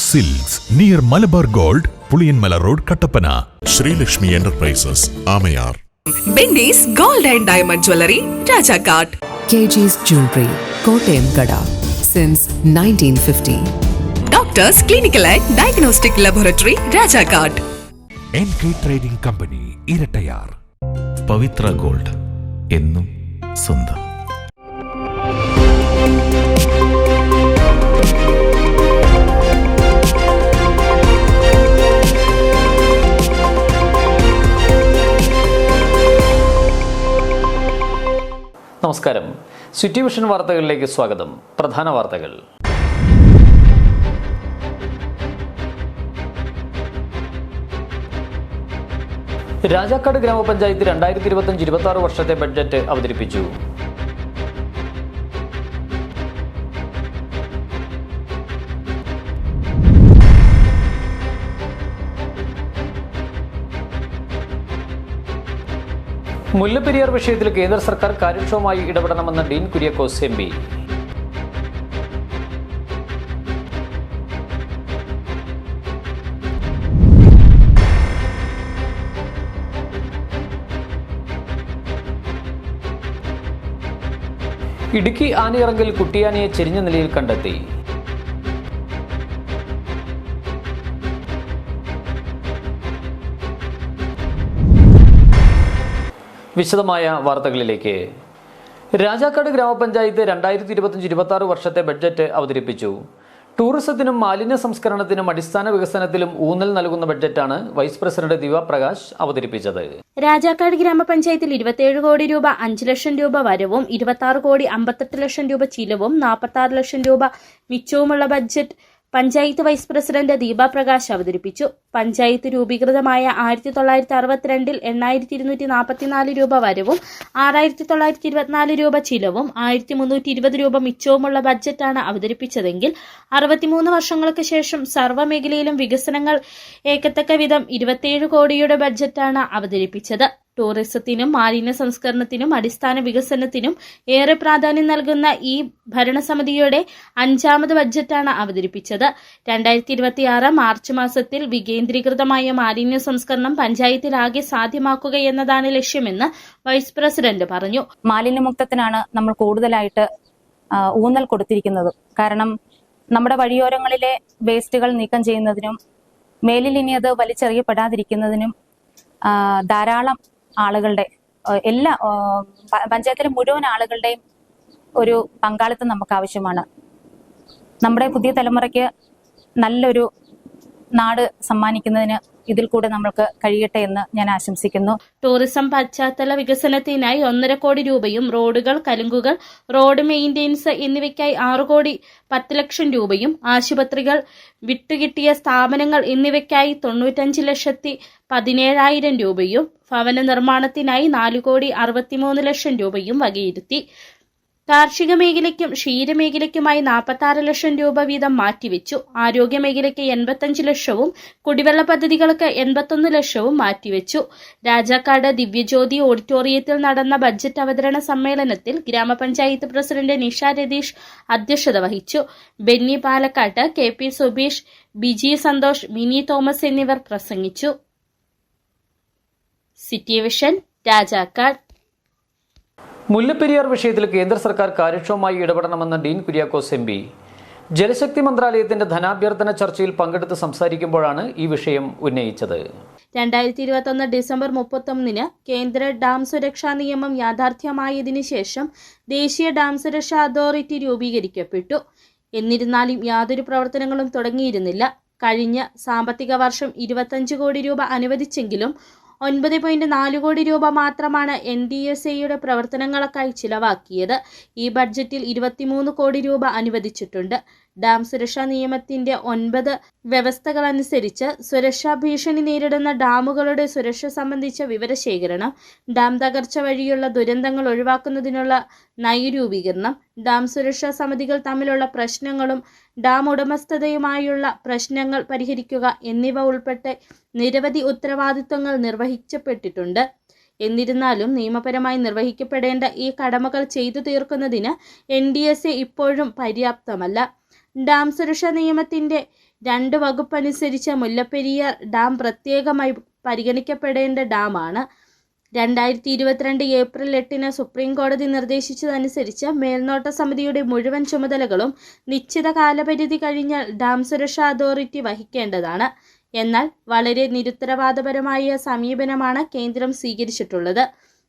Silks near Malabar gold, Puliyanmala road, Kattappana. Sreelakshmi enterprises, Amayar. Benny's gold and diamond jewellery, Rajakkad. KG's Jewelry, Kottayam കട, since 1950. Doctors clinical and diagnostic laboratory, Rajakkad. NK trading company, Erattayar. Pavithra gold, എന്നും സ്വന്തം. നമസ്കാരം. City vision വാർത്തകളിലേക്ക് സ്വാഗതം. പ്രധാന വാർത്തകൾ. രാജാക്കാട് ഗ്രാമപഞ്ചായത്ത് 2025-26 വർഷത്തെ ബഡ്ജറ്റ് അവതരിപ്പിച്ചു. മുല്ലപ്പെരിയാർ വിഷയത്തിൽ കേന്ദ്ര സർക്കാർ കാര്യക്ഷമമായി ഇടപെടണമെന്ന് ഡീൻ കുര്യാക്കോസ് MP. ഇടുക്കി ആനയിറങ്കിൽ കുട്ടിയാനയെ ചെരിഞ്ഞ നിലയിൽ കണ്ടെത്തി. വിശദമായ വാർത്തകളിലേക്ക്. രാജാക്കാട് ഗ്രാമപഞ്ചായത്ത് 2025-26 വർഷത്തെ ബഡ്ജറ്റ് അവതരിപ്പിച്ചു. ടൂറിസത്തിനും മാലിന്യ സംസ്കരണത്തിനും അടിസ്ഥാന വികസനത്തിലും ഊന്നൽ നൽകുന്ന ബഡ്ജറ്റാണ് വൈസ് പ്രസിഡന്റ് ദിവ പ്രകാശ് അവതരിപ്പിച്ചത്. രാജാക്കാട് ഗ്രാമപഞ്ചായത്തിൽ 27 കോടി രൂപ 5 ലക്ഷം രൂപ വരവും 26 കോടി 58 ലക്ഷം രൂപ ചിലവും 46 ലക്ഷം രൂപ മിച്ചവുമുള്ള budget panchayat vice president Deepa Prakash അവതരിപ്പിച്ചു. പഞ്ചായത്ത് രൂപീകൃതമായ 1962 8,244 രൂപ വരവും 6,924 രൂപ ചിലവും 1,320 രൂപ മിച്ചവുമുള്ള ബഡ്ജറ്റാണ് അവതരിപ്പിച്ചതെങ്കിൽ 63 വർഷങ്ങൾക്ക് ശേഷം സർവ്വമേഖലയിലും വികസനങ്ങൾ ഏക്കത്തക്ക വിധം 27 കോടിയുടെ ബഡ്ജറ്റാണ് അവതരിപ്പിച്ചത്. ടൂറിസത്തിനും മാലിന്യ സംസ്കരണത്തിനും അടിസ്ഥാന വികസനത്തിനും ഏറെ പ്രാധാന്യം നൽകുന്ന ഈ ഭരണസമിതിയുടെ 5ാമത് ബഡ്ജറ്റാണ് അവതരിപ്പിച്ചത്. 2026 മാർച്ച് മാസത്തിൽ വികേന്ദ്രീകൃതമായ മാലിന്യ സംസ്കരണം പഞ്ചായത്തിലാകെ സാധ്യമാക്കുക എന്നതാണ് ലക്ഷ്യമെന്ന് വൈസ് പ്രസിഡന്റ് പറഞ്ഞു. മാലിന്യമുക്തത്തിനാണ് നമ്മൾ കൂടുതലായിട്ട് ഊന്നൽ കൊടുത്തിരിക്കുന്നത്. കാരണം നമ്മുടെ വഴിയോരങ്ങളിലെ വേസ്റ്റുകൾ നീക്കം ചെയ്യുന്നതിനും മേലിൽ ഇനി അത് വലിച്ചെറിയപ്പെടാതിരിക്കുന്നതിനും ധാരാളം ആളുകളുടെ എല്ലാ പഞ്ചായത്തിലെ മുഴുവൻ ആളുകളുടെയും ഒരു പങ്കാളിത്തം നമുക്ക് ആവശ്യമാണ്. നമ്മുടെ പുതിയ തലമുറയ്ക്ക് നല്ലൊരു നാട് സമ്മാനിക്കുന്നതിന് ഇതിൽ കൂടെ നമ്മൾക്ക് കഴിയട്ടെ എന്ന് ഞാൻ ആശംസിക്കുന്നു. ടൂറിസം പശ്ചാത്തല വികസനത്തിനായി 1.5 കോടി രൂപയും റോഡുകൾ, കലുങ്കുകൾ, റോഡ് മെയിൻ്റെനൻസ് എന്നിവയ്ക്കായി 6 കോടി 10 ലക്ഷം രൂപയും ആശുപത്രികൾ, വിട്ടുകിട്ടിയ സ്ഥാപനങ്ങൾ എന്നിവയ്ക്കായി 95,17,000 രൂപയും ഭവന നിർമ്മാണത്തിനായി 4 കോടി 63 ലക്ഷം രൂപയും വകയിരുത്തി. കാർഷിക മേഖലയ്ക്കും ക്ഷീരമേഖലയ്ക്കുമായി 46 ലക്ഷം രൂപ വീതം മാറ്റിവെച്ചു. ആരോഗ്യ മേഖലയ്ക്ക് 85 ലക്ഷവും കുടിവെള്ള പദ്ധതികൾക്ക് 81 ലക്ഷവും മാറ്റിവെച്ചു. രാജാക്കാട് ദിവ്യജ്യോതി ഓഡിറ്റോറിയത്തിൽ നടന്ന ബഡ്ജറ്റ് അവതരണ സമ്മേളനത്തിൽ ഗ്രാമപഞ്ചായത്ത് പ്രസിഡന്റ് നിഷ രതീഷ് അധ്യക്ഷത വഹിച്ചു. ബെന്നി പാലക്കാട്ട്, KP സുബീഷ്, ബിജി സന്തോഷ്, മിനി തോമസ് എന്നിവർ പ്രസംഗിച്ചു. City vision, Rajakkad. മുല്ലപ്പെരിയാർ വിഷയത്തിൽ കേന്ദ്ര സർക്കാർ കാര്യക്ഷമമായി ഇടപെടണമെന്ന് ഡീൻ കുര്യാക്കോസ് MP. ജലശക്തി മന്ത്രാലയത്തിന്റെ ധനാഭ്യർത്ഥന ചർച്ചയിൽ പങ്കെടുത്ത് സംസാരിക്കുമ്പോഴാണ് ഈ വിഷയം ഉന്നയിച്ചത്. 2021 ഡിസംബർ 31 കേന്ദ്ര ഡാം സുരക്ഷാ നിയമം യാഥാർത്ഥ്യമായതിനു ശേഷം ദേശീയ ഡാം സുരക്ഷാ അതോറിറ്റി രൂപീകരിക്കപ്പെട്ടു. എന്നിരുന്നാലും യാതൊരു പ്രവർത്തനങ്ങളും തുടങ്ങിയിരുന്നില്ല. കഴിഞ്ഞ സാമ്പത്തിക വർഷം 25 കോടി രൂപ അനുവദിച്ചെങ്കിലും 9.4 കോടി രൂപ മാത്രമാണ് NDSAയുടെ പ്രവർത്തനങ്ങൾക്കായി ചിലവാക്കിയത്. ഈ ബഡ്ജറ്റിൽ 23 കോടി രൂപ അനുവദിച്ചിട്ടുണ്ട്. ഡാം സുരക്ഷാ നിയമത്തിന്റെ 9 വ്യവസ്ഥകളനുസരിച്ച് സുരക്ഷാ ഭീഷണി നേരിടുന്ന ഡാമുകളുടെ സുരക്ഷ സംബന്ധിച്ച വിവരശേഖരണം, ഡാം തകർച്ച വഴിയുള്ള ദുരന്തങ്ങൾ ഒഴിവാക്കുന്നതിനുള്ള നയരൂപീകരണം, ഡാം സുരക്ഷാ സമിതികൾ തമ്മിലുള്ള പ്രശ്നങ്ങളും ഡാം ഉടമസ്ഥതയുമായുള്ള പ്രശ്നങ്ങൾ പരിഹരിക്കുക എന്നിവ ഉൾപ്പെടെ നിരവധി ഉത്തരവാദിത്വങ്ങൾ നിർവഹിക്കപ്പെട്ടിട്ടുണ്ട്. എന്നിരുന്നാലും നിയമപരമായി നിർവഹിക്കപ്പെടേണ്ട ഈ കടമകൾ ചെയ്തു തീർക്കുന്നതിന് NDSA ഇപ്പോഴും പര്യാപ്തമല്ല. ഡാം സുരക്ഷാ നിയമത്തിന്റെ 2 വകുപ്പനുസരിച്ച് മുല്ലപ്പെരിയാർ ഡാം പ്രത്യേകമായി പരിഗണിക്കപ്പെടേണ്ട ഡാമാണ്. 2022 ഏപ്രിൽ 8 സുപ്രീം കോടതി നിർദ്ദേശിച്ചതനുസരിച്ച് മേൽനോട്ട സമിതിയുടെ മുഴുവൻ ചുമതലകളും നിശ്ചിത കാലപരിധി കഴിഞ്ഞാൽ ഡാം സുരക്ഷാ അതോറിറ്റി വഹിക്കേണ്ടതാണ്. എന്നാൽ വളരെ നിരുത്തരവാദപരമായ സമീപനമാണ് കേന്ദ്രം സ്വീകരിച്ചിട്ടുള്ളത്.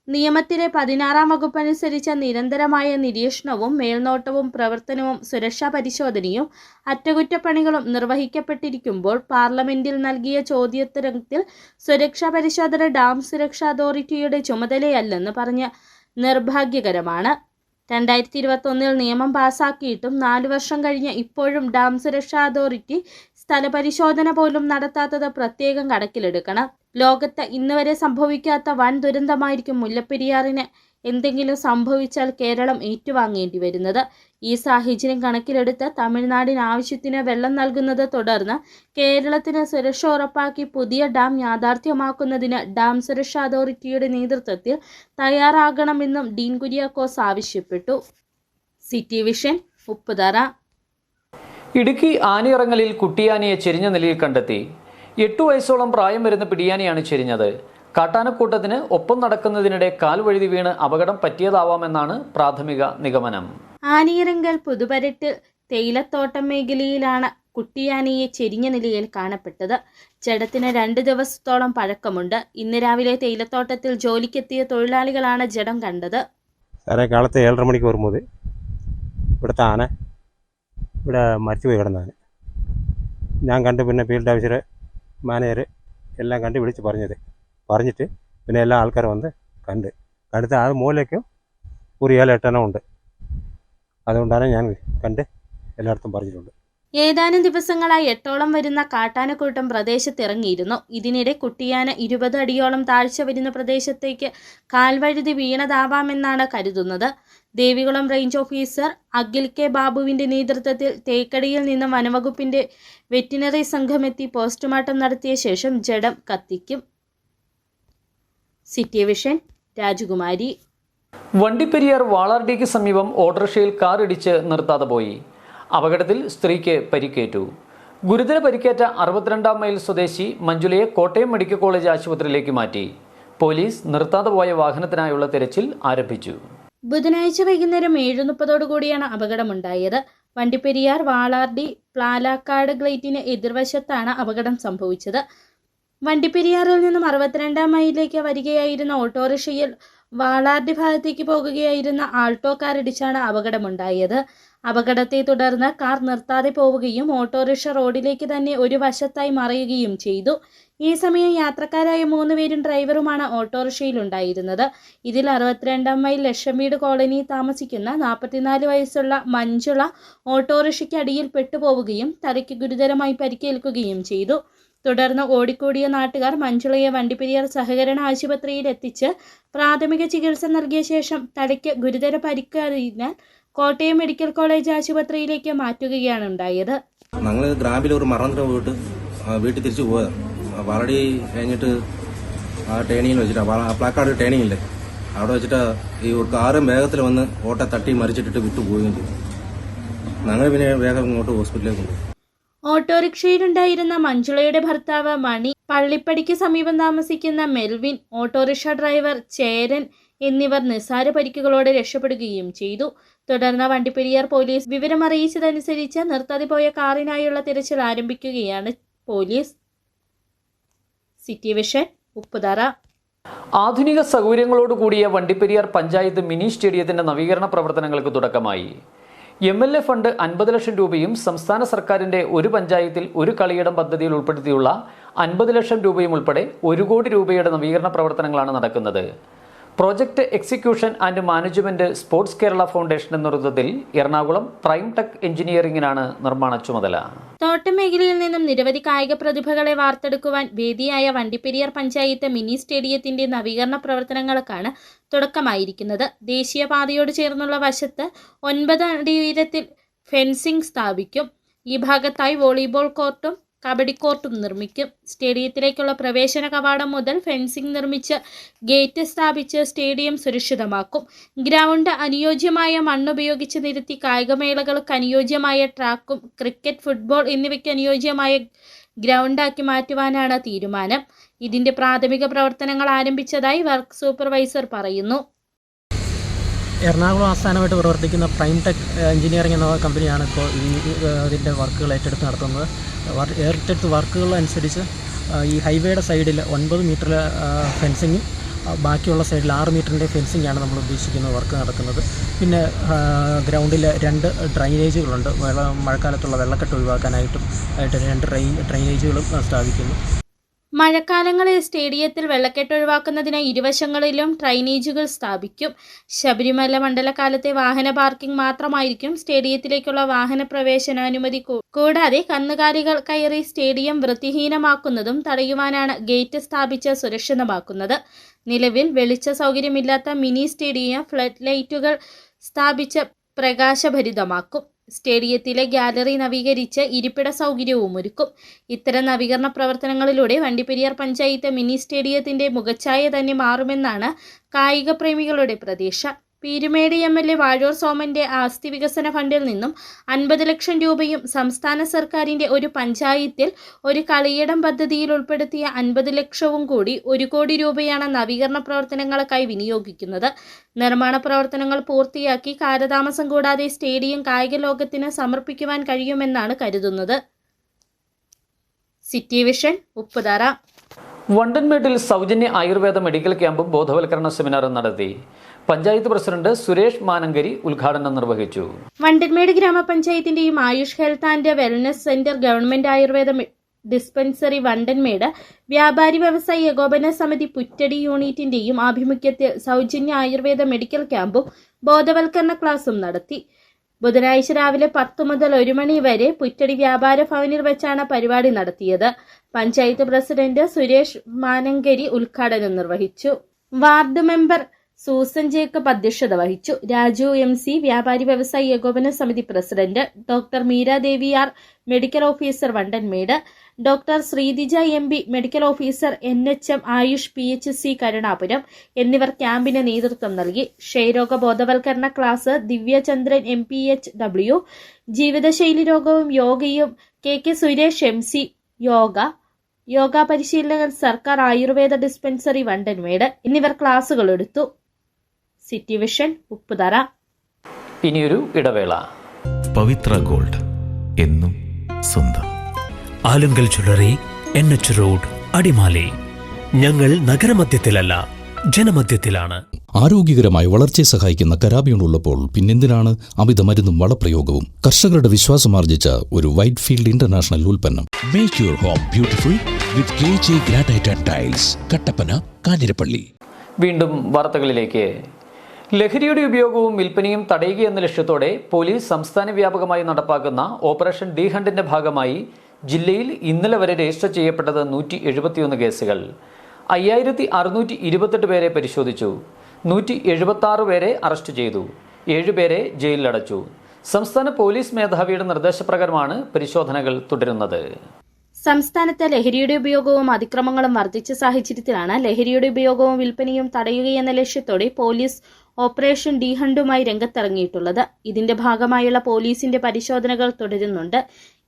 നിയമത്തിലെ 16-ാം വകുപ്പനുസരിച്ച് നിരന്തരമായ നിരീക്ഷണവും മേൽനോട്ടവും പ്രവർത്തനവും സുരക്ഷാ പരിശോധനയും അറ്റകുറ്റപ്പണികളും നിർവഹിക്കപ്പെട്ടിരിക്കുമ്പോൾ പാർലമെന്റിൽ നൽകിയ ചോദ്യോത്തരത്തിൽ സുരക്ഷാ പരിശോധന ഡാം സുരക്ഷാ അതോറിറ്റിയുടെ ചുമതലയല്ലെന്ന് പറഞ്ഞ നിർഭാഗ്യകരമാണ്. 2021 നിയമം പാസാക്കിയിട്ടും 4 വർഷം കഴിഞ്ഞ് ഇപ്പോഴും ഡാം സുരക്ഷാ അതോറിറ്റി സ്ഥലപരിശോധന പോലും നടത്താത്തത് പ്രത്യേകം കണക്കിലെടുക്കണം. ലോകത്ത് ഇന്നുവരെ സംഭവിക്കാത്ത വൻ ദുരന്തമായിരിക്കും മുല്ലപ്പെരിയാറിന് എന്തെങ്കിലും സംഭവിച്ചാൽ കേരളം ഏറ്റുവാങ്ങേണ്ടി വരുന്നത്. ഈ സാഹചര്യം കണക്കിലെടുത്ത് തമിഴ്നാടിന് ആവശ്യത്തിന് വെള്ളം നൽകുന്നത് തുടർന്ന് കേരളത്തിന് സുരക്ഷ ഉറപ്പാക്കി പുതിയ ഡാം യാഥാർത്ഥ്യമാക്കുന്നതിന് ഡാം സുരക്ഷാ അതോറിറ്റിയുടെ നേതൃത്വത്തിൽ തയ്യാറാകണമെന്നും ഡീൻ കുര്യാക്കോസ് ആവശ്യപ്പെട്ടു. City vision, Upputhara. ഇടുക്കി ആനയിറങ്ങലിൽ കുട്ടിയാനയെ ചെരിഞ്ഞ നിലയിൽ കണ്ടെത്തി. 8 വയസ്സോളം പ്രായം വരുന്ന പിടിയാനയാണ് ചെരിഞ്ഞത്. കാട്ടാനക്കൂട്ടത്തിന് ഒപ്പം നടക്കുന്നതിനിടെ കാൽ വഴുതി വീണ് അപകടം പറ്റിയതാവാമെന്നാണ് പ്രാഥമിക നിഗമനം. ആനയിറങ്കൽ പുതുപരട്ട് തേയിലത്തോട്ടം മേഖലയിലാണ് കുട്ടിയാനയെ ചെരിഞ്ഞ നിലയിൽ കാണപ്പെട്ടത്. ജഡത്തിന് 2 ദിവസത്തോളം പഴക്കമുണ്ട്. ഇന്ന് രാവിലെ തേയിലത്തോട്ടത്തിൽ ജോലിക്കെത്തിയ തൊഴിലാളികളാണ് ജഡം കണ്ടത്. കാലത്ത് 7:30 മണിക്ക് വരുമ്പോൾ ഇവിടുത്തെ ആന ഇവിടെ മരിച്ചുപോയി കിടന്നാണ് ഞാൻ കണ്ട്. പിന്നെ ഫീൽഡ് ഓഫീസർ, മാനേജർ എല്ലാം കണ്ട് വിളിച്ച് പറഞ്ഞിട്ട് പിന്നെ എല്ലാ ആൾക്കാരും വന്ന് കണ്ടിട്ട് അത് മൂലയ്ക്കും ഒരു 7-8 ഉണ്ട്. അതുകൊണ്ടാണ് ഞാൻ കണ്ട് എല്ലായിടത്തും പറഞ്ഞിട്ടുണ്ട്. ഏതാനും ദിവസങ്ങളായി 8ഓളം വരുന്ന കാട്ടാനക്കൂട്ടം പ്രദേശത്തിറങ്ങിയിരുന്നു. ഇതിനിടെ കുട്ടിയാന 20 അടിയോളം താഴ്ച വരുന്ന പ്രദേശത്തേക്ക് കാൽവഴുതി വീണതാവാമെന്നാണ് കരുതുന്നത്. Devikulam range officer Akhil K ബാബുവിന്റെ നേതൃത്വത്തിൽ തേക്കടിയിൽ നിന്ന് വനവകുപ്പിന്റെ വെറ്റിനറി സംഘമെത്തി പോസ്റ്റ്മോർട്ടം നടത്തിയ ശേഷം ജഡം കത്തിക്കും. സിറ്റി വിഷൻ, രാജകുമാരി. വണ്ടിപ്പെരിയാർ വാളാർഡിക്ക് സമീപം ഓട്ടോറിക്ഷയിൽ കാർ ഇടിച്ച് നിർത്താതെ പോയി. അപകടത്തിൽ സ്ത്രീക്ക് പരിക്കേറ്റു. ഗുരുതര പരിക്കേറ്റ 62-ാം മൈൽ സ്വദേശി മഞ്ജുലയെ കോട്ടയം മെഡിക്കൽ കോളേജ് ആശുപത്രിയിലേക്ക് മാറ്റി. പോലീസ് നിർത്താതെ പോയ വാഹനത്തിനായുള്ള തിരച്ചിൽ ആരംഭിച്ചു. ബുധനാഴ്ച വൈകുന്നേരം 7:30 അപകടമുണ്ടായത്. വണ്ടിപ്പെരിയാർ വാളാർഡി പ്ലാലാക്കാട് ഗ്ലേറ്റിന് എതിർവശത്താണ് അപകടം സംഭവിച്ചത്. വണ്ടിപ്പെരിയാറിൽ നിന്നും 62-ാം മൈലിലേക്ക് വരികയായിരുന്ന ഓട്ടോറിക്ഷയിൽ വാളാർഡി ഭാഗത്തേക്ക് പോകുകയായിരുന്ന ആൾട്ടോ കാർ ഇടിച്ചാണ് അപകടമുണ്ടായത്. അപകടത്തെ തുടർന്ന് കാർ നിർത്താതെ പോവുകയും ഓട്ടോറിക്ഷ റോഡിലേക്ക് തന്നെ ഒരു വശത്തായി മറയുകയും ചെയ്തു. ഈ സമയം യാത്രക്കാരായ 3 പേരും ഡ്രൈവറുമാണ് ഓട്ടോറിക്ഷയിലുണ്ടായിരുന്നത്. ഇതിൽ 62-ാം മൈൽ ലക്ഷംവീട് കോളനി താമസിക്കുന്ന 44 വയസ്സുള്ള മഞ്ജുള ഓട്ടോറിക്ഷയ്ക്ക് അടിയിൽ പെട്ടുപോവുകയും തലയ്ക്ക് ഗുരുതരമായി പരിക്കേൽക്കുകയും ചെയ്തു. തുടർന്ന് ഓടിക്കൂടിയ നാട്ടുകാർ മഞ്ജുളയെ വണ്ടിപ്പെരിയാർ സഹകരണ ആശുപത്രിയിൽ എത്തിച്ച് പ്രാഥമിക ചികിത്സ നൽകിയ ശേഷം തലയ്ക്ക് ഗുരുതര പരിക്കേറ്റതിനാൽ കോട്ടയം മെഡിക്കൽ കോളേജ് ആശുപത്രിയിലേക്ക് മാറ്റുകയാണ് ഉണ്ടായത്. ഞങ്ങൾ ഗ്രാമിൽ ഒരു മറന്നിട്ട് പോയിട്ട് വീട്ടിൽ തിരിച്ചു പോയതാണ്. വാളടി കഴിഞ്ഞിട്ട് ആ ടേണിങ്ങിൽ വെച്ചിട്ട് പ്ലാക്കാട് ടേണിങ് ഇല്ലേ അവിടെ വെച്ചിട്ട് ഈ ഒരു കാറും വേഗത്തിൽ വന്ന് ഓട്ടോ തട്ടി മറിച്ചിട്ടിട്ട് വിട്ടു പോവുകയും ചെയ്തു. ഞങ്ങൾ പിന്നെ വേഗം ഇങ്ങോട്ട് ഹോസ്പിറ്റലിലേക്ക് കൊണ്ടുപോയി. ഓട്ടോറിക്ഷയിലുണ്ടായിരുന്ന മഞ്ജുളയുടെ ഭർത്താവ് മണി, പള്ളിപ്പടിക്ക് സമീപം താമസിക്കുന്ന മെൽവിൻ, ഓട്ടോറിക്ഷ ഡ്രൈവർ ചേരൻ എന്നിവർ നിസ്സാര പരിക്കുകളോടെ രക്ഷപ്പെടുകയും ചെയ്തു. തുടർന്ന് വണ്ടിപ്പെരിയാർ പോലീസ് വിവരമറിയിച്ചതനുസരിച്ച് നിർത്താതെ പോയ കാറിനായുള്ള തിരച്ചിൽ ആരംഭിക്കുകയാണ് പോലീസ്. City vision, Upputhara. ആധുനിക സൗകര്യങ്ങളോടുകൂടിയ വണ്ടിപ്പെരിയാർ പഞ്ചായത്ത് മിനി സ്റ്റേഡിയത്തിന്റെ നവീകരണ പ്രവർത്തനങ്ങൾക്ക് തുടക്കമായി. MLA ഫണ്ട് 50 ലക്ഷം രൂപയും സംസ്ഥാന സർക്കാരിന്റെ ഒരു പഞ്ചായത്തിൽ ഒരു കളിയിടം പദ്ധതിയിൽ ഉൾപ്പെടുത്തിയുള്ള 50 ലക്ഷം രൂപയും ഉൾപ്പെടെ 1 കോടി രൂപയുടെ നവീകരണ പ്രവർത്തനങ്ങളാണ് നടക്കുന്നത്. Project execution and management sports Kerala ഫൗണ്ടേഷന്റെ നേതൃത്വത്തിൽ എറണാകുളം പ്രൈം ടെക് എഞ്ചിനീയറിംഗിനാണ് നിർമ്മാണ ചുമതല. തോട്ടം മേഖലയിൽ നിന്നും നിരവധി കായിക പ്രതിഭകളെ വാർത്തെടുക്കുവാൻ വേദിയായ വണ്ടിപ്പെരിയാർ പഞ്ചായത്ത് മിനി സ്റ്റേഡിയത്തിന്റെ നവീകരണ പ്രവർത്തനങ്ങൾക്കാണ് തുടക്കമായിരിക്കുന്നത്. ദേശീയപാതയോട് ചേർന്നുള്ള വശത്ത് 9 അടി ഉയരത്തിൽ ഫെൻസിംഗ് സ്ഥാപിക്കും. ഈ ഭാഗത്തായി വോളിബോൾ കോർട്ടും കബഡി കോർട്ടും നിർമ്മിക്കും. സ്റ്റേഡിയത്തിലേക്കുള്ള പ്രവേശന കവാടം മുതൽ ഫെൻസിംഗ് നിർമ്മിച്ച് ഗേറ്റ് സ്ഥാപിച്ച് സ്റ്റേഡിയം സുരക്ഷിതമാക്കും. ഗ്രൗണ്ട് അനുയോജ്യമായ മണ്ണുപയോഗിച്ച് നിരത്തി കായികമേളകൾക്ക് അനുയോജ്യമായ ട്രാക്കും ക്രിക്കറ്റ്, ഫുട്ബോൾ എന്നിവയ്ക്ക് അനുയോജ്യമായ ഗ്രൗണ്ടാക്കി മാറ്റുവാനാണ് തീരുമാനം. ഇതിന്റെ പ്രാഥമിക പ്രവർത്തനങ്ങൾ ആരംഭിച്ചതായി വർക്ക് സൂപ്പർവൈസർ പറയുന്നു. എറണാകുളം ആസ്ഥാനമായിട്ട് പ്രവർത്തിക്കുന്ന പ്രൈം ടെക് എഞ്ചിനീയറിംഗ് എന്ന കമ്പനിയാണ് ഇപ്പോൾ ഇതിൻ്റെ വർക്കുകൾ ഏറ്റെടുത്ത് നടത്തുന്നത്. ഏറ്റെടുത്ത വർക്കുകൾ അനുസരിച്ച് ഈ ഹൈവേയുടെ സൈഡിൽ 9 മീറ്റർ ഫെൻസിങ്ങും ബാക്കിയുള്ള സൈഡിൽ 6 മീറ്ററിൻ്റെ ഫെൻസിങ്ങാണ് നമ്മൾ ഉദ്ദേശിക്കുന്ന വർക്ക് നടക്കുന്നത്. പിന്നെ ഗ്രൗണ്ടിൽ 2 ഡ്രൈനേജുകളുണ്ട്. മഴക്കാലത്തുള്ള വെള്ളക്കെട്ട് ഒഴിവാക്കാനായിട്ട് 2 ഡ്രൈനേജുകളും സ്ഥാപിക്കുന്നു. മഴക്കാലങ്ങളിൽ സ്റ്റേഡിയത്തിൽ വെള്ളക്കെട്ട് ഒഴിവാക്കുന്നതിനായി ഇരുവശങ്ങളിലും ഡ്രൈനേജുകൾ സ്ഥാപിക്കും. ശബരിമല മണ്ഡലകാലത്തെ വാഹന പാർക്കിംഗ് മാത്രമായിരിക്കും സ്റ്റേഡിയത്തിലേക്കുള്ള വാഹന പ്രവേശനാനുമതി. കൂടാതെ കന്നുകാലികൾ കയറി സ്റ്റേഡിയം വൃത്തിഹീനമാക്കുന്നതും തടയുവാനാണ് ഗേറ്റ് സ്ഥാപിച്ച് സുരക്ഷിതമാക്കുന്നത്. നിലവിൽ വെളിച്ച സൗകര്യമില്ലാത്ത മിനി സ്റ്റേഡിയം ഫ്ലഡ് ലൈറ്റുകൾ സ്ഥാപിച്ച് പ്രകാശഭരിതമാക്കും. സ്റ്റേഡിയത്തിലെ ഗാലറി നവീകരിച്ച് ഇരിപ്പിട സൗകര്യവും ഒരുക്കും. ഇത്തരം നവീകരണ പ്രവർത്തനങ്ങളിലൂടെ വണ്ടിപ്പെരിയാർ പഞ്ചായത്ത് മിനി സ്റ്റേഡിയത്തിന്റെ മുഖച്ഛായ തന്നെ മാറുമെന്നാണ് കായിക പ്രേമികളുടെ പ്രതീക്ഷ. പീരുമേട് MLA വാഴൂർ സോമന്റെ ആസ്തി വികസന ഫണ്ടിൽ നിന്നും 50 ലക്ഷം രൂപയും സംസ്ഥാന സർക്കാരിന്റെ ഒരു പഞ്ചായത്തിൽ ഒരു കളിയിടം പദ്ധതിയിൽ ഉൾപ്പെടുത്തിയ 50 ലക്ഷവും കൂടി 1 കോടി രൂപയാണ് നവീകരണ പ്രവർത്തനങ്ങൾക്കായി വിനിയോഗിക്കുന്നത്. നിർമ്മാണ പ്രവർത്തനങ്ങൾ പൂർത്തിയാക്കി കാലതാമസം കൂടാതെ സ്റ്റേഡിയം കായിക ലോകത്തിന് സമർപ്പിക്കുവാൻ കഴിയുമെന്നാണ് കരുതുന്നത്. City vision, Upputhara. വണ്ടൻമേട്ടിൽ സൗജന്യ ആയുർവേദ മെഡിക്കൽ ക്യാമ്പും ബോധവൽക്കരണ സെമിനാറും നടത്തി. പഞ്ചായത്ത് പ്രസിഡന്റ് സുരേഷ് മാനങ്കരി ഉദ്ഘാടനം നിർവഹിച്ചു. വണ്ടൻമേട് ഗ്രാമപഞ്ചായത്തിന്റെയും Ayush health and wellness centre, government Ayurveda dispensary Vandanmedu, വ്യാപാരി വ്യവസായി ഏകോപന സമിതി പുറ്റടി യൂണിറ്റിന്റെയും ആഭിമുഖ്യത്തിൽ സൗജന്യ ആയുർവേദ മെഡിക്കൽ ക്യാമ്പും ബോധവൽക്കരണ ക്ലാസും നടത്തി. ബുധനാഴ്ച രാവിലെ 10 മുതൽ 1 മണി വരെ പുറ്റടി വ്യാപാര ഭവനിൽ വെച്ചാണ് പരിപാടി നടത്തിയത്. പഞ്ചായത്ത് പ്രസിഡന്റ് സുരേഷ് മാനങ്കരി ഉദ്ഘാടനം നിർവഹിച്ചു. വാർഡ് മെമ്പർ സൂസൻ ജേക്കബ് അധ്യക്ഷത വഹിച്ചു. രാജു MC, വ്യാപാരി വ്യവസായി ഏകോപന സമിതി president, doctor Meeradevi R, medical officer Vandanmedu, doctor Srithija MB, medical officer NHM Ayush PHC Karunapuram എന്നിവർ ക്യാമ്പിന് നേതൃത്വം നൽകി. ക്ഷയരോഗ ബോധവൽക്കരണ ക്ലാസ് ദിവ്യചന്ദ്രൻ MPHW, ജീവിതശൈലി രോഗവും യോഗയും KK സുരേഷ് MC, യോഗ പരിശീലകൻ സർക്കാർ ആയുർവേദ ഡിസ്പെൻസറി വണ്ടൻമേട് എന്നിവർ ക്ലാസുകൾ എടുത്തു. City vision, Upputhara. ഇനിയൊരു ഇടവേള. പവിത്ര ഗോൾഡ്, എന്നും സ്വന്തം. Alunkal jewellery, NH road, Adimali. ഞങ്ങൾ നഗരമധ്യത്തിലല്ല, ജനമധ്യത്തിലാണ്. ആരോഗ്യകരമായ വളർച്ചയെ സഹായിക്കുന്ന കരാബിയൂൺ ഉള്ളപ്പോൾ പിന്നെന്തിനാണ് അമിത മരുന്നും വളപ്രയോഗവും? കർഷകരുടെ വിശ്വാസമാർജിച്ച ഒരു വൈറ്റ് ഫീൽഡ് ഇന്റർനാഷണൽ ഉൽപ്പന്നം. Make your home beautiful with KJ granite and tiles, Kattappana, Kanjirappally. വീണ്ടും വാർത്തകളിലേക്ക്. ലഹരിയുടെ ഉപയോഗവും വിൽപ്പനയും തടയുക എന്ന ലക്ഷ്യത്തോടെ പോലീസ് സംസ്ഥാന വ്യാപകമായി നടപ്പാക്കുന്ന ഓപ്പറേഷൻ ഡി ഹണ്ടിന്റെ ഭാഗമായി ജില്ലയിൽ ഇന്നലെ വരെ രജിസ്റ്റർ ചെയ്യപ്പെട്ടത് 171 കേസുകൾ. 5628 പേരെ പരിശോധിച്ചു. 176 പേരെ അറസ്റ്റ് ചെയ്തു. 7 പേരെ ജയിലിലടച്ചു. സംസ്ഥാന പോലീസ് മേധാവിയുടെ നിർദ്ദേശപ്രകാരമാണ് പരിശോധനകൾ തുടരുന്നത്. സംസ്ഥാനത്ത് ലഹരിയുടെ ഉപയോഗവും അതിക്രമങ്ങളും വർദ്ധിച്ച സാഹചര്യത്തിലാണ് ലഹരിയുടെ ഉപയോഗവും വിൽപ്പനയും തടയുകയെന്ന ലക്ഷ്യത്തോടെ പോലീസ് ഓപ്പറേഷൻ ഡി ഹണ്ടുമായി രംഗത്തിറങ്ങിയിട്ടുള്ളത്. ഇതിന്റെ ഭാഗമായുള്ള പോലീസിന്റെ പരിശോധനകൾ തുടരുന്നുണ്ട്.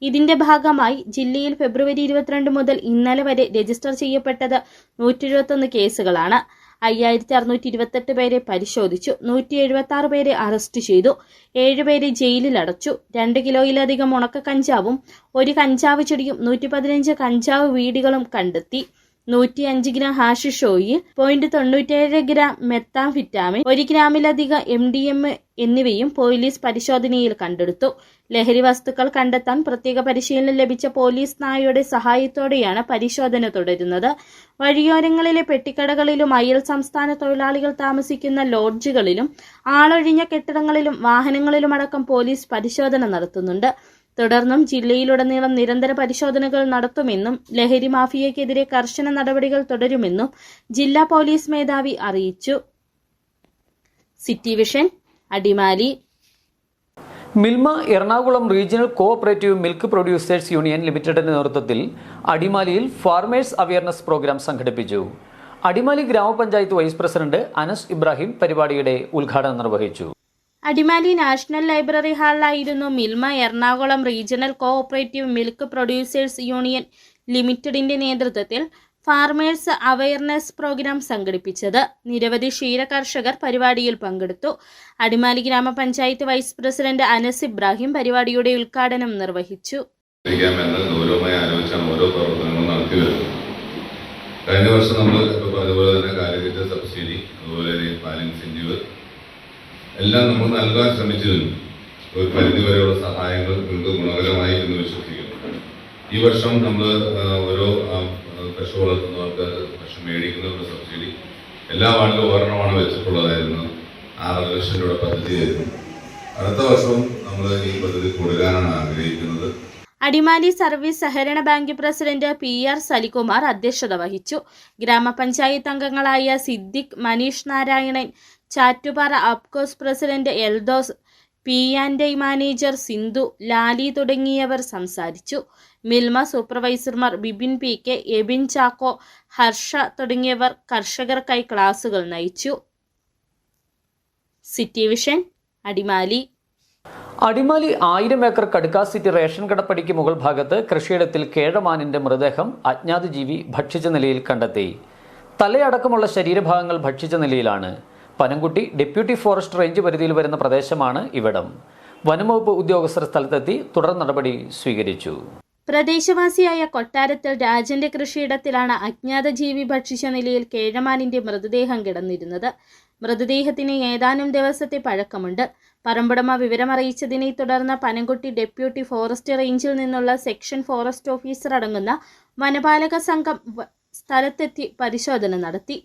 ഇതിന്റെ ഭാഗമായി ജില്ലയിൽ ഫെബ്രുവരി 22 മുതൽ ഇന്നലെ വരെ രജിസ്റ്റർ ചെയ്യപ്പെട്ടത് 171 കേസുകളാണ്. 5628 പേരെ പരിശോധിച്ചു. 176 പേരെ അറസ്റ്റ് ചെയ്തു. 7 പേരെ ജയിലിൽ അടച്ചു. 2 കിലോയിലധികം ഉണക്ക കഞ്ചാവും 1 കഞ്ചാവ് ചെടിയും 115 കഞ്ചാവ് വീടുകളും കണ്ടെത്തി. 105 gram hashish oil, 0.97 gram methamphetamine, 1 ഗ്രാമിലധികം MDMA എന്നിവയും പോലീസ് പരിശോധനയിൽ കണ്ടെടുത്തു. ലഹരി വസ്തുക്കൾ കണ്ടെത്താൻ പ്രത്യേക പരിശീലനം ലഭിച്ച പോലീസ് നായയുടെ സഹായത്തോടെയാണ് പരിശോധന തുടരുന്നത്. വഴിയോരങ്ങളിലെ പെട്ടിക്കടകളിലും അയൽ സംസ്ഥാന തൊഴിലാളികൾ താമസിക്കുന്ന ലോഡ്ജുകളിലും ആളൊഴിഞ്ഞ കെട്ടിടങ്ങളിലും വാഹനങ്ങളിലുമടക്കം പോലീസ് പരിശോധന നടത്തുന്നുണ്ട്. തുടർന്നും ജില്ലയിലുടനീളം നിരന്തര പരിശോധനകൾ നടത്തുമെന്നും ലഹരി മാഫിയയ്ക്കെതിരെ കർശന നടപടികൾ തുടരുമെന്നും ജില്ലാ പോലീസ് മേധാവി അറിയിച്ചു. City vision, Adimali. Milma Ernakulam regional cooperative milk producers union ലിമിറ്റഡിന്റെ നേതൃത്വത്തിൽ അടിമാലിയിൽ ഫാർമേഴ്സ് അവയർനെസ് പ്രോഗ്രാം സംഘടിപ്പിച്ചു. അടിമാലി ഗ്രാമപഞ്ചായത്ത് വൈസ് പ്രസിഡന്റ് അനസ് ഇബ്രാഹിം പരിപാടിയുടെ ഉദ്ഘാടനം നിർവഹിച്ചു. അടിമാലി നാഷണൽ ലൈബ്രറി ഹാളിലായിരുന്നു Milma Ernakulam regional cooperative milk producers union ലിമിറ്റഡിന്റെ നേതൃത്വത്തിൽ ഫാർമേഴ്സ് അവയർനെസ് പ്രോഗ്രാം സംഘടിപ്പിച്ചത്. നിരവധി ക്ഷീര കർഷകർ പരിപാടിയിൽ പങ്കെടുത്തു. അടിമാലി ഗ്രാമപഞ്ചായത്ത് വൈസ് പ്രസിഡന്റ് അനസ് ഇബ്രാഹിം പരിപാടിയുടെ ഉദ്ഘാടനം നിർവഹിച്ചു. ഗൗരവമായി ആലോചിച്ചാണ് ഓരോ പ്രവർത്തനങ്ങളും നടത്തി വരുന്നത്. കഴിഞ്ഞ വർഷം നമ്മൾ അതുപോലെ തന്നെ കാലിക്കറ്റ് സബ്സിഡി, അതുപോലെ തന്നെ പാൽ ഇൻസെന്റീവ് എല്ലാം നമ്മൾ നൽകാൻ ശ്രമിച്ചിരുന്നു. ഒരു പരിധിവരെയുള്ള സഹായങ്ങൾ നിങ്ങൾക്ക് ഗുണകരമായി എന്ന് വിശ്വസിക്കുന്നു. ഈ വർഷം നമ്മൾ ഓരോ പശു വളർത്തുന്നവർക്ക് പശു മേടിക്കുന്നവരുടെ സബ്സിഡി എല്ലാ വാർഡിലും ഒരെണ്ണമാണ് വെച്ചിട്ടുള്ളതായിരുന്നു. 6 ലക്ഷം രൂപ പദ്ധതിയായിരുന്നു. അടുത്ത വർഷവും നമ്മൾ ഈ പദ്ധതി കൊടുക്കാനാണ് ആഗ്രഹിക്കുന്നത്. അടിമാലി സർവീസ് സഹകരണ ബാങ്ക് പ്രസിഡന്റ് PR സലികുമാർ അധ്യക്ഷത വഹിച്ചു. ഗ്രാമപഞ്ചായത്ത് അംഗങ്ങളായ Siddique, Maneesh Narayanan, Chattupara APCOS president Eldhos, P&I manager Sindhu, Lali തുടങ്ങിയവർ സംസാരിച്ചു. മിൽമ സൂപ്പർവൈസർമാർ ബിബിൻ PK, എബിൻ ചാക്കോ, ഹർഷ തുടങ്ങിയവർ കർഷകർക്കായി ക്ലാസുകൾ നയിച്ചു. City vision Adimali. Adimali 1000 acre കടുക്കാസിറ്റി റേഷൻ കടപ്പടിക്ക് മുകൾ ഭാഗത്ത് കൃഷിയിടത്തിൽ കേഴമാനിന്റെ മൃതദേഹം അജ്ഞാത ജീവി ഭക്ഷിച്ച നിലയിൽ കണ്ടെത്തി. തലയടക്കമുള്ള ശരീരഭാഗങ്ങൾ ഭക്ഷിച്ച നിലയിലാണ്. പനംകുട്ടി ഡെപ്യൂട്ടി ഫോറസ്റ്റ് റേഞ്ച് പരിധിയിൽ വരുന്ന പ്രദേശമാണ് ഇവിടം. വനംവകുപ്പ് ഉദ്യോഗസ്ഥർ സ്ഥലത്തെത്തി തുടർ നടപടി സ്വീകരിച്ചു. പ്രദേശവാസിയായ കൊട്ടാരത്തിൽ രാജന്റെ കൃഷിയിടത്തിലാണ് അജ്ഞാത ജീവി ഭക്ഷിച്ച നിലയിൽ കേഴമാനിന്റെ മൃതദേഹം കിടന്നിരുന്നത്. മൃതദേഹത്തിന് ഏതാനും ദിവസത്തെ പഴക്കമുണ്ട്. പറമ്പുടമ വിവരമറിയിച്ചതിനെ തുടർന്ന് പനംകുട്ടി ഡെപ്യൂട്ടി ഫോറസ്റ്റ് റേഞ്ചിൽ നിന്നുള്ള സെക്ഷൻ ഫോറസ്റ്റ് ഓഫീസർ അടങ്ങുന്ന വനപാലക സംഘം സ്ഥലത്തെത്തി പരിശോധന നടത്തി.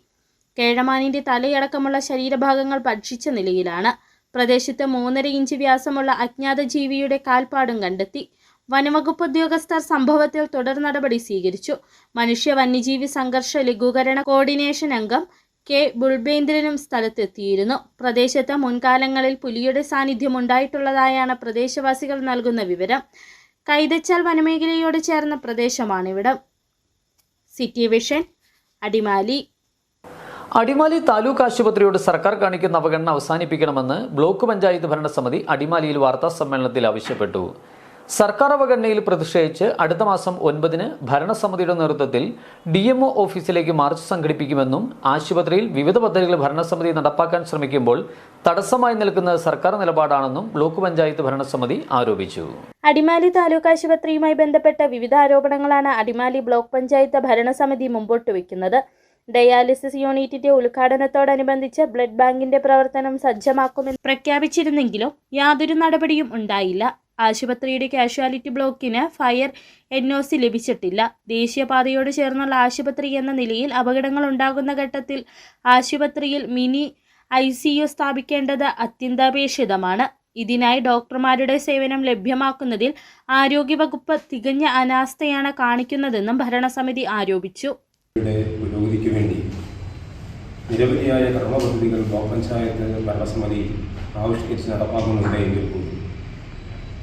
കേഴമാനിന്റെ തലയടക്കമുള്ള ശരീരഭാഗങ്ങൾ ഭക്ഷിച്ച നിലയിലാണ്. പ്രദേശത്ത് 3.5 ഇഞ്ച് വ്യാസമുള്ള അജ്ഞാത ജീവിയുടെ കാൽപ്പാടും കണ്ടെത്തി. വനവകുപ്പ് ഉദ്യോഗസ്ഥർ സംഭവത്തിൽ തുടർ നടപടി സ്വീകരിച്ചു. മനുഷ്യ വന്യജീവി സംഘർഷ ലഘൂകരണ കോർഡിനേഷൻ അംഗം K. ബുൾബേന്ദ്രനും സ്ഥലത്തെത്തിയിരുന്നു. പ്രദേശത്ത് മുൻകാലങ്ങളിൽ പുലിയുടെ സാന്നിധ്യം ഉണ്ടായിട്ടുള്ളതായാണ് പ്രദേശവാസികൾ നൽകുന്ന വിവരം. കൈതച്ചാൽ വനമേഖലയോട് ചേർന്ന പ്രദേശമാണിവിടം. City vision Adimali. അടിമാലി താലൂക്ക് ആശുപത്രിയോട് സർക്കാർ കാണിക്കുന്ന അവഗണന അവസാനിപ്പിക്കണമെന്ന് ബ്ലോക്ക് പഞ്ചായത്ത് ഭരണസമിതി അടിമാലിയിൽ വാർത്താ സമ്മേളനത്തിൽ ആവശ്യപ്പെട്ടു. സർക്കാർ അവഗണനയിൽ പ്രതിഷേധിച്ച് അടുത്ത മാസം 9-ന് ഭരണസമിതിയുടെ നേതൃത്വത്തിൽ DMO ഓഫീസിലേക്ക് മാർച്ച് സംഘടിപ്പിക്കുമെന്നും ആശുപത്രിയിൽ വിവിധ പദ്ധതികൾ ഭരണസമിതി നടപ്പാക്കാൻ ശ്രമിക്കുമ്പോൾ തടസ്സമായി നിൽക്കുന്നത് സർക്കാർ നിലപാടാണെന്നും ബ്ലോക്ക് പഞ്ചായത്ത് ഭരണസമിതി ആരോപിച്ചു. അടിമാലി താലൂക്ക് ആശുപത്രിയുമായി ബന്ധപ്പെട്ട വിവിധ ആരോപണങ്ങളാണ് അടിമാലി ബ്ലോക്ക് പഞ്ചായത്ത് ഭരണസമിതി മുമ്പോട്ട് വയ്ക്കുന്നത്. ഡയാലിസിസ് യൂണിറ്റിന്റെ ഉദ്ഘാടനത്തോടനുബന്ധിച്ച് ബ്ലഡ് ബാങ്കിന്റെ പ്രവർത്തനം സജ്ജമാക്കുമെന്ന് പ്രഖ്യാപിച്ചിരുന്നെങ്കിലും യാതൊരു നടപടിയും ഉണ്ടായില്ല. ആശുപത്രിയുടെ കാഷ്വാലിറ്റി ബ്ലോക്കിന് ഫയർ NOC ലഭിച്ചിട്ടില്ല. ദേശീയപാതയോട് ചേർന്നുള്ള ആശുപത്രി എന്ന നിലയിൽ അപകടങ്ങൾ ഉണ്ടാകുന്ന ഘട്ടത്തിൽ ആശുപത്രിയിൽ മിനി ICU സ്ഥാപിക്കേണ്ടത് അത്യന്താപേക്ഷിതമാണ്. ഇതിനായി ഡോക്ടർമാരുടെ സേവനം ലഭ്യമാക്കുന്നതിൽ ആരോഗ്യവകുപ്പ് തികഞ്ഞ അനാസ്ഥയാണ് കാണിക്കുന്നതെന്നും ഭരണസമിതി ആരോപിച്ചു. പുരോഗതിക്ക് വേണ്ടി നിരവധിയായ കർമ്മപദ്ധതികൾ ബ്ലോക്ക് പഞ്ചായത്ത് ഭരണസമിതി ആവിഷ്കരിച്ച് നടപ്പാക്കുന്നുണ്ടെങ്കിൽ കൂടി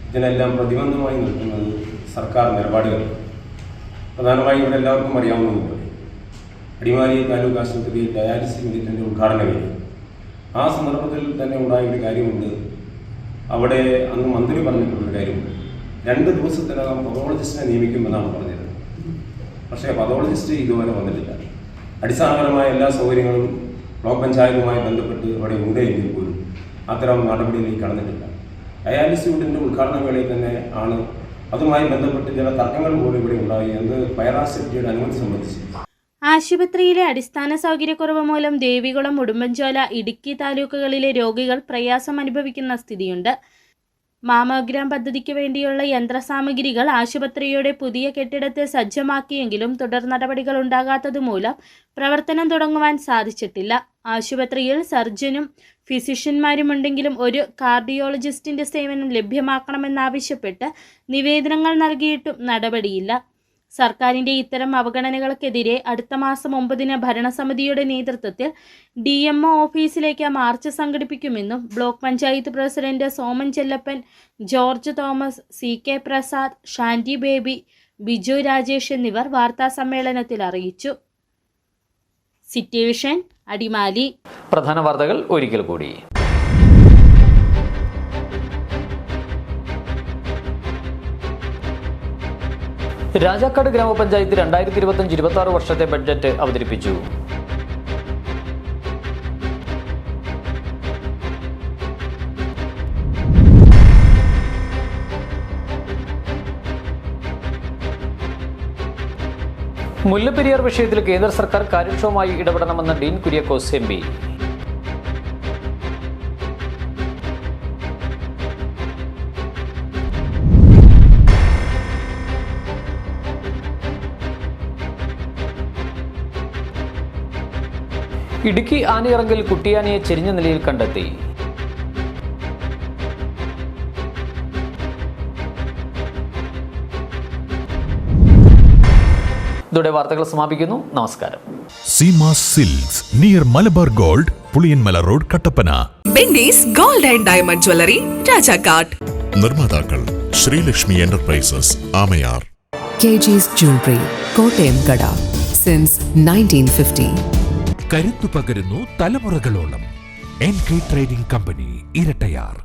ഇതിനെല്ലാം പ്രതിബന്ധമായി നിൽക്കുന്നത് സർക്കാർ നിലപാടുകൾ. പ്രധാനമായും ഇവിടെ എല്ലാവർക്കും അറിയാവുന്നതുപോലെ അടിമാലി താലൂക്ക് ആശുപത്രിയിൽ ഡയാലിസിസ് യൂണിറ്റിൻ്റെ ഉദ്ഘാടനമില്ല. ആ സന്ദർഭത്തിൽ തന്നെ ഉണ്ടായ ഒരു കാര്യമുണ്ട്. അവിടെ അന്ന് മന്ത്രി പറഞ്ഞിട്ടുള്ളൊരു കാര്യമുണ്ട്. 2 ദിവസത്തിനകം പതോളജിസ്റ്റിനെ നിയമിക്കുമെന്നാണ് പറഞ്ഞത്. പക്ഷേ പതോളജിസ്റ്റ് ഇതുവരെ വന്നിട്ടില്ല. അടിസ്ഥാനപരമായ എല്ലാ സൗകര്യങ്ങളും ബ്ലോക്ക് പഞ്ചായത്തുമായി ബന്ധപ്പെട്ട് അവിടെ ഉണ്ടെങ്കിൽ പോലും അത്തരം നടപടിയിലേക്ക് കടന്നിട്ടില്ല. ഡയാലിസിസ് യൂണിറ്റിൻ്റെ ഉദ്ഘാടന വേളയിൽ തന്നെ ആണ് അതുമായി ബന്ധപ്പെട്ട് ചില തർക്കങ്ങൾ പോലും ഇവിടെ ഉണ്ടായി. എന്ത് ഫയർ സേഫ്റ്റിയുടെ അനുമതി സംബന്ധിച്ച് ആശുപത്രിയിലെ അടിസ്ഥാന സൗകര്യക്കുറവ് മൂലം ദേവികുളം, ഉടുമ്പൻചോല, ഇടുക്കി താലൂക്കുകളിലെ രോഗികൾ പ്രയാസം അനുഭവിക്കുന്ന സ്ഥിതിയുണ്ട്. മാമോഗ്രാം പദ്ധതിക്ക് വേണ്ടിയുള്ള യന്ത്രസാമഗ്രികൾ ആശുപത്രിയുടെ പുതിയ കെട്ടിടത്തിൽ സജ്ജമാക്കിയെങ്കിലും തുടർ നടപടികൾ ഉണ്ടാകാത്തതുമൂലം പ്രവർത്തനം തുടങ്ങുവാൻ സാധിച്ചിട്ടില്ല. ആശുപത്രിയിൽ സർജനും ഫിസിഷ്യന്മാരുമുണ്ടെങ്കിലും ഒരു കാർഡിയോളജിസ്റ്റിന്റെ സേവനം ലഭ്യമാക്കണമെന്നാവശ്യപ്പെട്ട് നിവേദനങ്ങൾ നൽകിയിട്ടും നടപടിയില്ല. സർക്കാരിന്റെ ഇത്തരം അവഗണനകൾക്കെതിരെ അടുത്ത മാസം 9 ഭരണസമിതിയുടെ നേതൃത്വത്തിൽ DMO ഓഫീസിലേക്ക് മാർച്ച് സംഘടിപ്പിക്കുമെന്നും block panchayat president Soman Chellappan, George Thomas, CK Prasad, Shandy baby, Biju Rajesh എന്നിവർ വാർത്താസമ്മേളനത്തിൽ അറിയിച്ചു. City vision, Adimali. പ്രധാന വാർത്തകൾ ഒരിക്കൽ കൂടി. രാജാക്കാട് ഗ്രാമപഞ്ചായത്ത് 2025-26 വർഷത്തെ ബഡ്ജറ്റ് അവതരിപ്പിച്ചു. മുല്ലപ്പെരിയാർ വിഷയത്തിൽ കേന്ദ്ര സർക്കാർ കാര്യക്ഷമമായി ഇടപെടണമെന്ന് ഡീൻ കുര്യാക്കോസ് MP. ഇടുക്കി ആനയിറങ്കിൽ കുട്ടിയാനയെ ചെരിഞ്ഞ നിലയിൽ കണ്ടെത്തി. ഇതോടെ വാർത്തകൾ സമാപിക്കുന്നു. നമസ്കാരം. Seema silks near Malabar gold, Puliyanmala road, Kattappana. Benny's gold and diamond jewellery, Rajakkad. നിർമ്മാതാക്കൾ Sreelakshmi enterprises, Amayar. KG's Jewelry, Kottayam കട, സിൻസ് 1950. കരുത്തു പകരുന്നു തലമുറകളോളം. NK trading company, Irattayar.